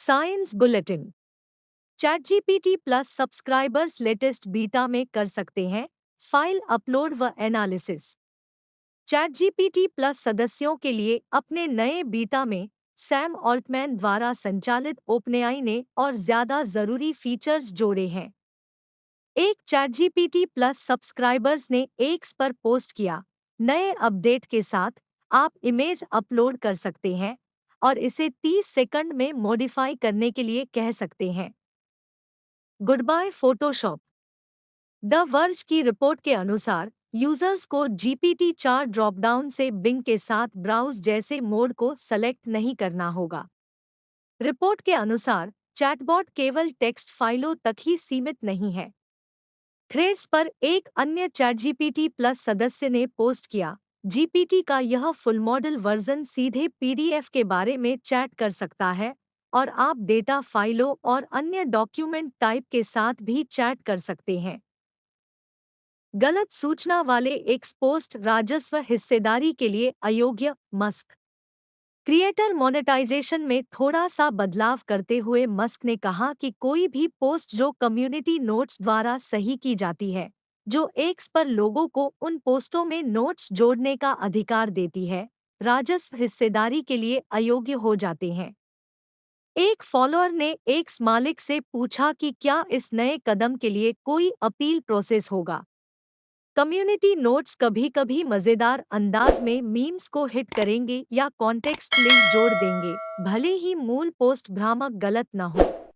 Science bulletin. ChatGPT plus subscribers latest beta में कर सकते हैं फाइल अपलोड व एनालिसिस। चैटजीपीटी प्लस सदस्यों के लिए अपने नए बीटा में सैम ऑल्टमैन द्वारा संचालित ओपनएआई ने और ज्यादा जरूरी फीचर्स जोड़े हैं। एक चैटजीपीटी प्लस सब्सक्राइबर्स ने एक्स पर पोस्ट किया, नए अपडेट के साथ आप इमेज अपलोड कर सकते हैं और इसे 30 सेकंड में मॉडिफाई करने के लिए कह सकते हैं। Good bye Photoshop. The Verge की रिपोर्ट के अनुसार यूजर्स को GPT-4 ड्रॉपडाउन से बिंग के साथ ब्राउज जैसे मोड को सेलेक्ट नहीं करना होगा। रिपोर्ट के अनुसार चैटबॉट केवल टेक्स्ट फाइलों तक ही सीमित नहीं है। थ्रेड्स पर एक अन्य चैटजीपीटी प्लस सदस्य ने पोस्ट किया, जीपीटी का यह फुल मॉडल वर्जन सीधे पीडीएफ के बारे में चैट कर सकता है और आप डेटा फाइलों और अन्य डॉक्यूमेंट टाइप के साथ भी चैट कर सकते हैं। गलत सूचना वाले एक्स पोस्ट राजस्व हिस्सेदारी के लिए अयोग्य। मस्क। क्रिएटर मोनेटाइजेशन में थोड़ा सा बदलाव करते हुए मस्क ने कहा कि कोई भी पोस्ट जो कम्युनिटी नोट्स द्वारा सही की जाती है, जो एक्स पर लोगों को उन पोस्टों में नोट्स जोड़ने का अधिकार देती है, राजस्व हिस्सेदारी के लिए अयोग्य हो जाते हैं। एक फॉलोअर ने एक्स मालिक से पूछा कि क्या इस नए कदम के लिए कोई अपील प्रोसेस होगा। कम्युनिटी नोट्स कभी-कभी मजेदार अंदाज में मीम्स को हिट करेंगे या कॉन्टेक्स्ट लिंक जोड़ देंगे, भले ही मूल पोस्ट भ्रामक गलत न हो।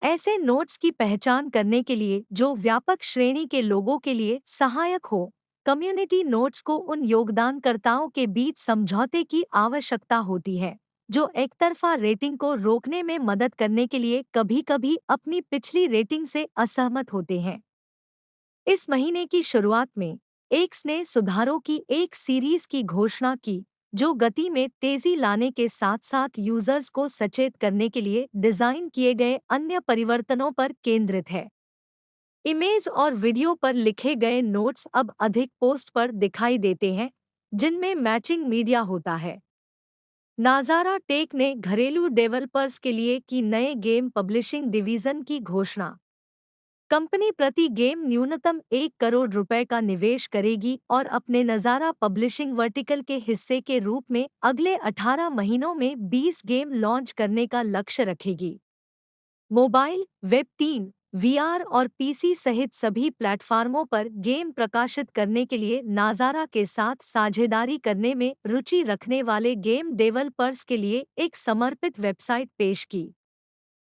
ऐसे नोट्स की पहचान करने के लिए जो व्यापक श्रेणी के लोगों के लिए सहायक हो, कम्युनिटी नोट्स को उन योगदानकर्ताओं के बीच समझौते की आवश्यकता होती है जो एकतरफा रेटिंग को रोकने में मदद करने के लिए कभी-कभी अपनी पिछली रेटिंग से असहमत होते हैं। इस महीने की शुरुआत में एक्स ने सुधारों की एक सीरीज की घोषणा की जो गति में तेजी लाने के साथ-साथ यूजर्स को सचेत करने के लिए डिजाइन किए गए अन्य परिवर्तनों पर केंद्रित है। इमेज और वीडियो पर लिखे गए नोट्स अब अधिक पोस्ट पर दिखाई देते हैं जिनमें मैचिंग मीडिया होता है। नाजारा टेक ने घरेलू डेवलपर्स के लिए की नए गेम पब्लिशिंग डिवीजन की घोषणा। कंपनी प्रति गेम न्यूनतम 1 करोड़ रुपए का निवेश करेगी और अपने नज़ारा पब्लिशिंग वर्टिकल के हिस्से के रूप में अगले 18 महीनों में 20 गेम लॉन्च करने का लक्ष्य रखेगी। मोबाइल, वेब 3, वीआर और पीसी सहित सभी प्लेटफार्मों पर गेम प्रकाशित करने के लिए नाजारा के साथ साझेदारी करने में रुचि रखने वाले गेम डेवलपर्स के लिए एक समर्पित वेबसाइट पेश की।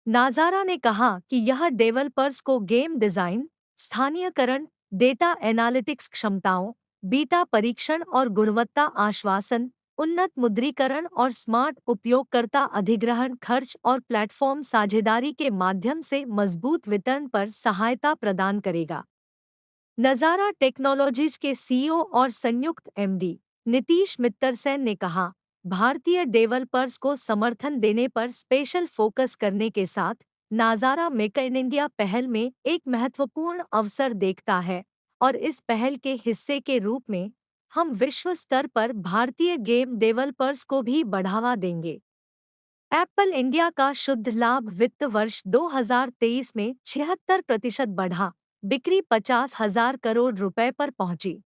नाजारा ने कहा कि यह डेवलपर्स को गेम डिजाइन, स्थानीयकरण, डेटा एनालिटिक्स क्षमताओं, बीटा परीक्षण और गुणवत्ता आश्वासन, उन्नत मुद्रीकरण और स्मार्ट उपयोगकर्ता अधिग्रहण खर्च और प्लेटफॉर्म साझेदारी के माध्यम से मजबूत वितरण पर सहायता प्रदान करेगा। नजारा टेक्नोलॉजीज के सीईओ और संयुक्त एमडी नीतीश मित्तरसेन ने कहा, भारतीय डेवलपर्स को समर्थन देने पर स्पेशल फोकस करने के साथ नाजारा मेक इन इंडिया पहल में एक महत्वपूर्ण अवसर देखता है और इस पहल के हिस्से के रूप में हम विश्व स्तर पर भारतीय गेम डेवलपर्स को भी बढ़ावा देंगे। एप्पल इंडिया का शुद्ध लाभ वित्त वर्ष 2023 में 76% बढ़ा, बिक्री 50,000 करोड़ रुपए पर पहुंची।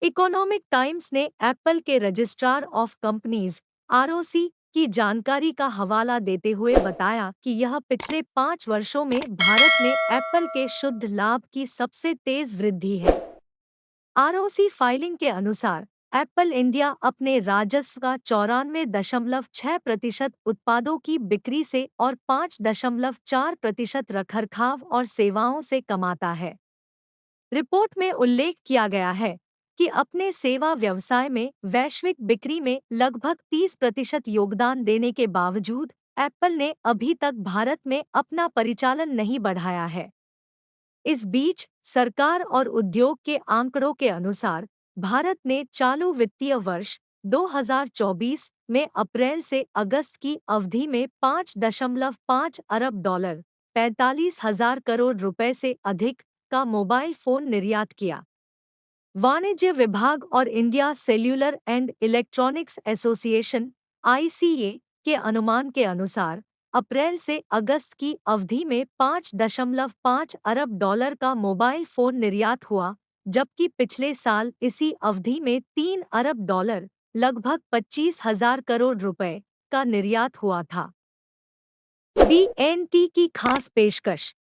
इकोनॉमिक टाइम्स ने एप्पल के रजिस्ट्रार ऑफ कंपनीज आरओसी की जानकारी का हवाला देते हुए बताया कि यह पिछले 5 वर्षों में भारत में एप्पल के शुद्ध लाभ की सबसे तेज वृद्धि है। आरओसी फाइलिंग के अनुसार एप्पल इंडिया अपने राजस्व का 94.6% उत्पादों की बिक्री से और 5.4% रखरखाव और सेवाओं से कमाता है। रिपोर्ट में उल्लेख किया गया है कि अपने सेवा व्यवसाय में वैश्विक बिक्री में लगभग 30% योगदान देने के बावजूद एप्पल ने अभी तक भारत में अपना परिचालन नहीं बढ़ाया है। इस बीच सरकार और उद्योग के आंकड़ों के अनुसार भारत ने चालू वित्तीय वर्ष 2024 में अप्रैल से अगस्त की अवधि में 5.5 अरब डॉलर 45,000 करोड़ रुपए से अधिक का मोबाइल फोन निर्यात किया। वाणिज्य विभाग और India cellular and electronics association (ICA) के अनुमान के अनुसार अप्रैल से अगस्त की अवधि में 5.5 अरब डॉलर का मोबाइल फोन निर्यात हुआ, जबकि पिछले साल इसी अवधि में 3 अरब डॉलर लगभग 25,000 करोड़ रुपए का निर्यात हुआ था। BNT की खास पेशकश।